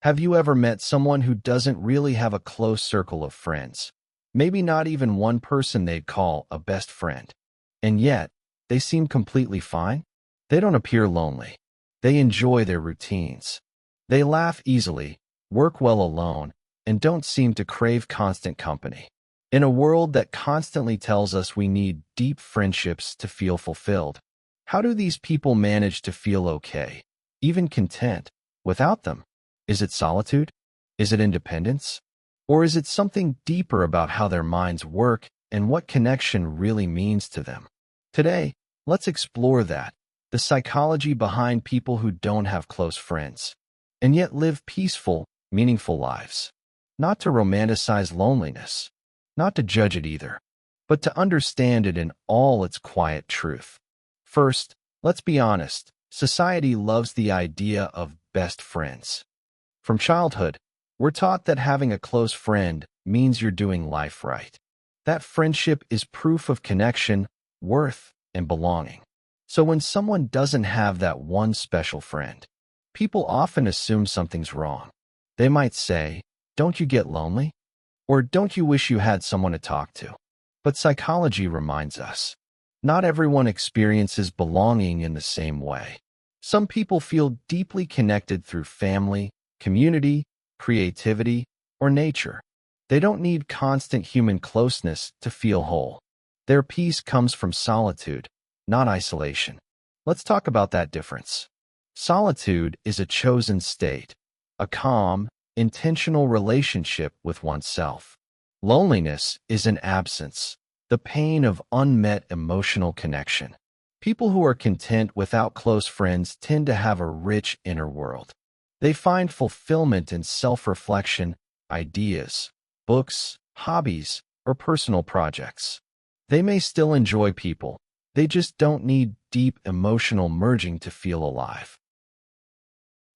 Have you ever met someone who doesn't really have a close circle of friends? Maybe not even one person they'd call a best friend. And yet, they seem completely fine? They don't appear lonely. They enjoy their routines. They laugh easily, work well alone, and don't seem to crave constant company. In a world that constantly tells us we need deep friendships to feel fulfilled, how do these people manage to feel okay, even content, without them? Is it solitude? Is it independence? Or is it something deeper about how their minds work and what connection really means to them? Today, let's explore that, the psychology behind people who don't have close friends, and yet live peaceful, meaningful lives. Not to romanticize loneliness, not to judge it either, but to understand it in all its quiet truth. First, let's be honest, society loves the idea of best friends. From childhood, we're taught that having a close friend means you're doing life right. That friendship is proof of connection, worth, and belonging. So when someone doesn't have that one special friend, people often assume something's wrong. They might say, "Don't you get lonely?" Or "Don't you wish you had someone to talk to?" But psychology reminds us, not everyone experiences belonging in the same way. Some people feel deeply connected through family, community, creativity, or nature. They don't need constant human closeness to feel whole. Their peace comes from solitude, not isolation. Let's talk about that difference. Solitude is a chosen state, a calm, intentional relationship with oneself. Loneliness is an absence, the pain of unmet emotional connection. People who are content without close friends tend to have a rich inner world. They find fulfillment in self-reflection, ideas, books, hobbies, or personal projects. They may still enjoy people, they just don't need deep emotional merging to feel alive.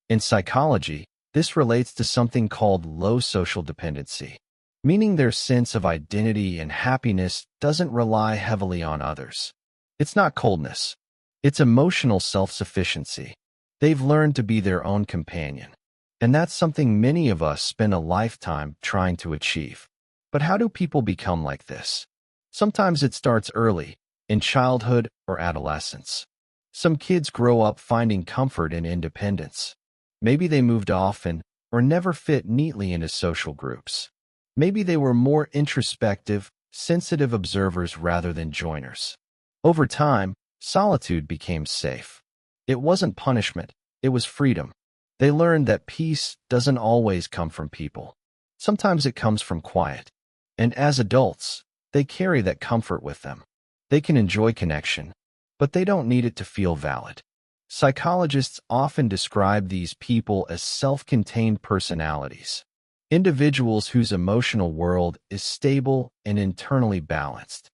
In psychology, this relates to something called low social dependency, meaning their sense of identity and happiness doesn't rely heavily on others. It's not coldness, it's emotional self-sufficiency. They've learned to be their own companion. And that's something many of us spend a lifetime trying to achieve. But how do people become like this? Sometimes it starts early, in childhood or adolescence. Some kids grow up finding comfort in independence. Maybe they moved often or never fit neatly into social groups. Maybe they were more introspective, sensitive observers rather than joiners. Over time, solitude became safe. It wasn't punishment, it was freedom. They learned that peace doesn't always come from people. Sometimes it comes from quiet. And as adults, they carry that comfort with them. They can enjoy connection, but they don't need it to feel valid. Psychologists often describe these people as self-contained personalities, individuals whose emotional world is stable and internally balanced.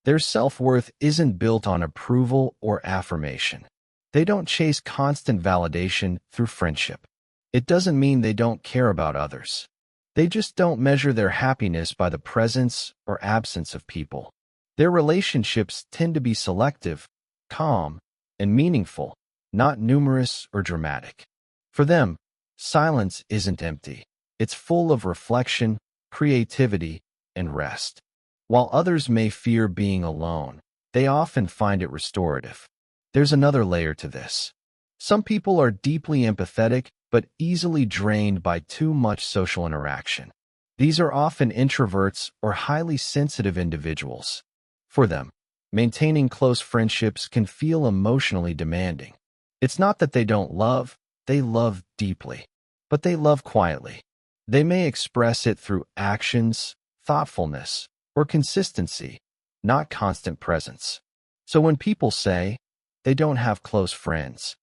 Their self-worth isn't built on approval or affirmation. They don't chase constant validation through friendship. It doesn't mean they don't care about others. They just don't measure their happiness by the presence or absence of people. Their relationships tend to be selective, calm, and meaningful, not numerous or dramatic. For them, silence isn't empty. It's full of reflection, creativity, and rest. While others may fear being alone, they often find it restorative. There's another layer to this. Some people are deeply empathetic but easily drained by too much social interaction. These are often introverts or highly sensitive individuals. For them, maintaining close friendships can feel emotionally demanding. It's not that they don't love, they love deeply, but they love quietly. They may express it through actions, thoughtfulness, or consistency, not constant presence. So when people say they don't have close friends,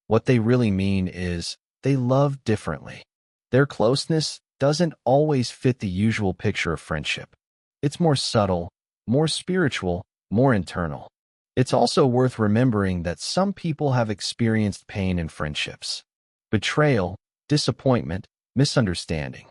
what they really mean is they love differently. Their closeness doesn't always fit the usual picture of friendship. It's more subtle, more spiritual, more internal. It's also worth remembering that some people have experienced pain in friendships. Betrayal, disappointment, misunderstanding.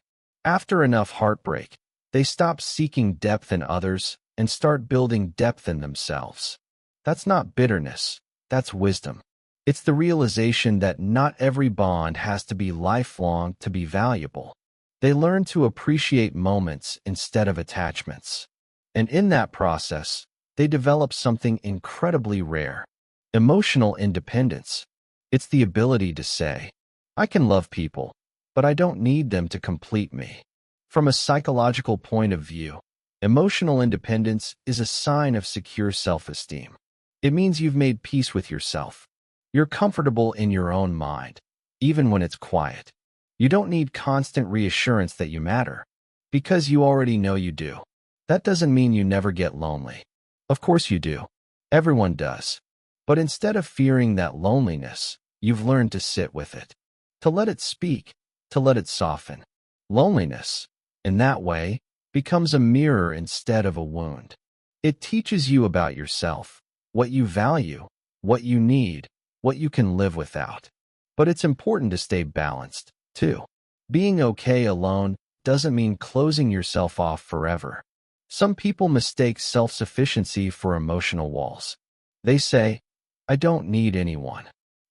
After enough heartbreak, they stop seeking depth in others and start building depth in themselves. That's not bitterness, that's wisdom. It's the realization that not every bond has to be lifelong to be valuable. They learn to appreciate moments instead of attachments. And in that process, they develop something incredibly rare: emotional independence. It's the ability to say, I can love people, but I don't need them to complete me. From a psychological point of view, emotional independence is a sign of secure self-esteem. It means you've made peace with yourself. You're comfortable in your own mind, even when it's quiet. You don't need constant reassurance that you matter, because you already know you do. That doesn't mean you never get lonely. Of course you do. Everyone does. But instead of fearing that loneliness, you've learned to sit with it, to let it speak, to let it soften. Loneliness, in that way, becomes a mirror instead of a wound. It teaches you about yourself, what you value, what you need, what you can live without. But it's important to stay balanced, too. Being okay alone doesn't mean closing yourself off forever. Some people mistake self-sufficiency for emotional walls. They say, I don't need anyone,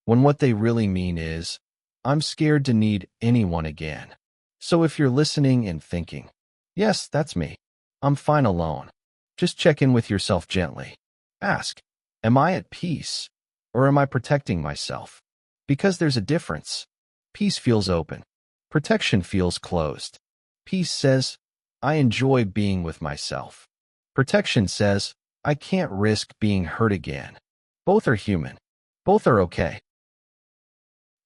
when what they really mean is, I'm scared to need anyone again. So if you're listening and thinking, yes, that's me, I'm fine alone, just check in with yourself gently. Ask, am I at peace, or am I protecting myself? Because there's a difference. Peace feels open. Protection feels closed. Peace says, I enjoy being with myself. Protection says, I can't risk being hurt again. Both are human. Both are okay.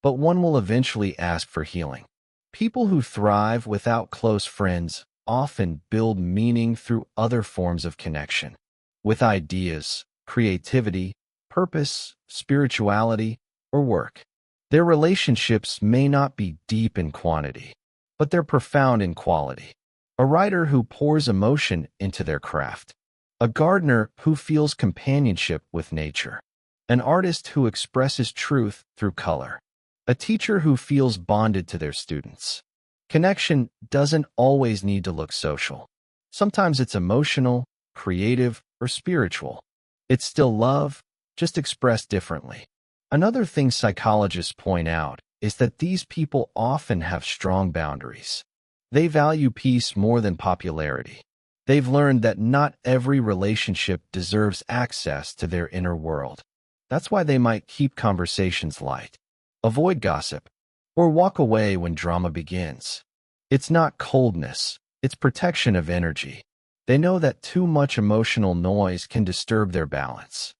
But one will eventually ask for healing. People who thrive without close friends often build meaning through other forms of connection, with ideas, creativity, purpose, spirituality, or work. Their relationships may not be deep in quantity, but they're profound in quality. A writer who pours emotion into their craft. A gardener who feels companionship with nature. An artist who expresses truth through color. A teacher who feels bonded to their students. Connection doesn't always need to look social. Sometimes it's emotional, creative, or spiritual. It's still love, just expressed differently. Another thing psychologists point out is that these people often have strong boundaries. They value peace more than popularity. They've learned that not every relationship deserves access to their inner world. That's why they might keep conversations light, avoid gossip, or walk away when drama begins. It's not coldness, it's protection of energy. They know that too much emotional noise can disturb their balance.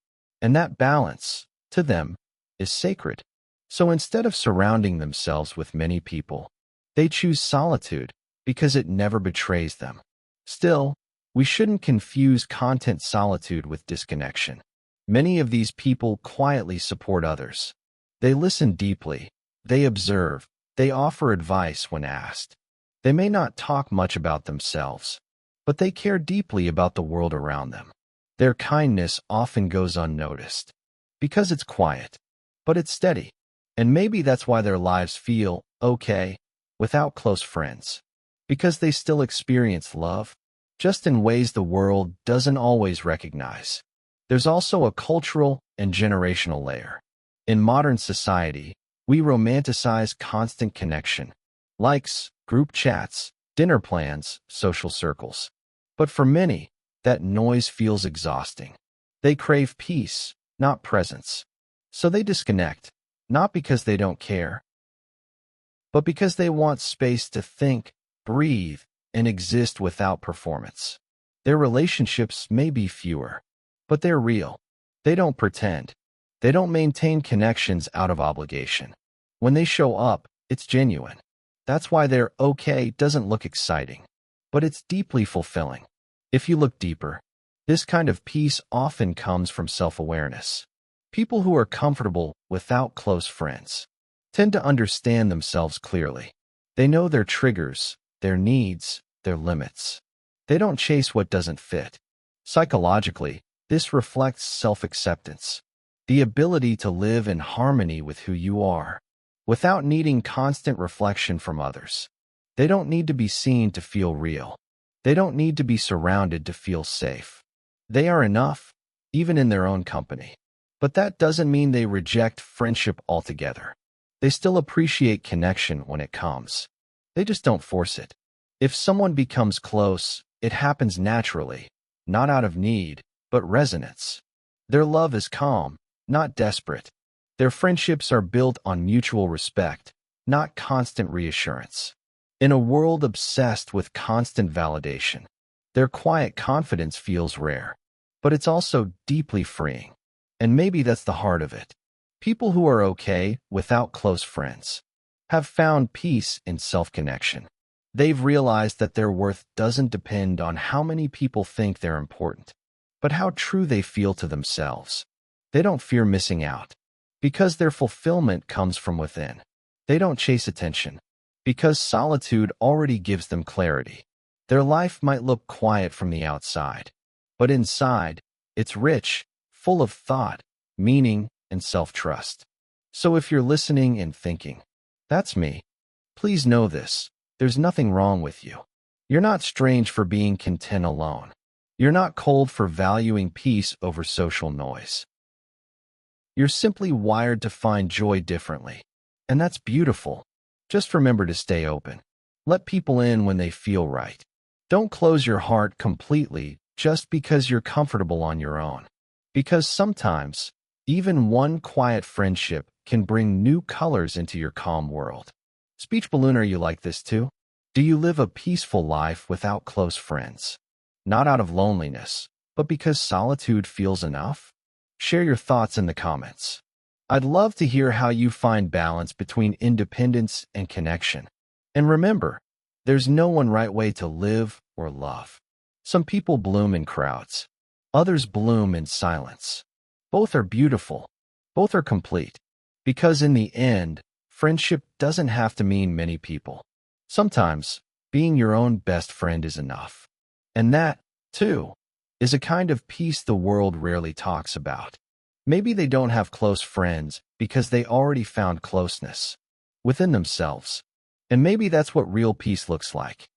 And that balance, to them, is sacred. So instead of surrounding themselves with many people, they choose solitude because it never betrays them. Still, we shouldn't confuse content solitude with disconnection. Many of these people quietly support others. They listen deeply, they observe, they offer advice when asked. They may not talk much about themselves, but they care deeply about the world around them. Their kindness often goes unnoticed, because it's quiet, but it's steady. And maybe that's why their lives feel okay without close friends, because they still experience love, just in ways the world doesn't always recognize. There's also a cultural and generational layer. In modern society, we romanticize constant connection, likes, group chats, dinner plans, social circles. But for many, that noise feels exhausting. They crave peace, not presence. So they disconnect, not because they don't care, but because they want space to think, breathe, and exist without performance. Their relationships may be fewer, but they're real. They don't pretend. They don't maintain connections out of obligation. When they show up, it's genuine. That's why their okay doesn't look exciting, but it's deeply fulfilling. If you look deeper, this kind of peace often comes from self-awareness. People who are comfortable without close friends tend to understand themselves clearly. They know their triggers, their needs, their limits. They don't chase what doesn't fit. Psychologically, this reflects self-acceptance, the ability to live in harmony with who you are, without needing constant reflection from others. They don't need to be seen to feel real. They don't need to be surrounded to feel safe. They are enough, even in their own company. But that doesn't mean they reject friendship altogether. They still appreciate connection when it comes. They just don't force it. If someone becomes close, it happens naturally, not out of need, but resonance. Their love is calm, not desperate. Their friendships are built on mutual respect, not constant reassurance. In a world obsessed with constant validation, their quiet confidence feels rare, but it's also deeply freeing. And maybe that's the heart of it. People who are okay without close friends have found peace in self-connection. They've realized that their worth doesn't depend on how many people think they're important, but how true they feel to themselves. They don't fear missing out, because their fulfillment comes from within. They don't chase attention, because solitude already gives them clarity. Their life might look quiet from the outside, but inside, it's rich, full of thought, meaning, and self-trust. So if you're listening and thinking, "That's me," please know this: there's nothing wrong with you. You're not strange for being content alone. You're not cold for valuing peace over social noise. You're simply wired to find joy differently. And that's beautiful. Just remember to stay open. Let people in when they feel right. Don't close your heart completely just because you're comfortable on your own. Because sometimes, even one quiet friendship can bring new colors into your calm world. Speech balloon, are you like this too? Do you live a peaceful life without close friends? Not out of loneliness, but because solitude feels enough? Share your thoughts in the comments. I'd love to hear how you find balance between independence and connection. And remember, there's no one right way to live or love. Some people bloom in crowds. Others bloom in silence. Both are beautiful. Both are complete. Because in the end, friendship doesn't have to mean many people. Sometimes, being your own best friend is enough. And that, too, is a kind of peace the world rarely talks about. Maybe they don't have close friends because they already found closeness within themselves. And maybe that's what real peace looks like.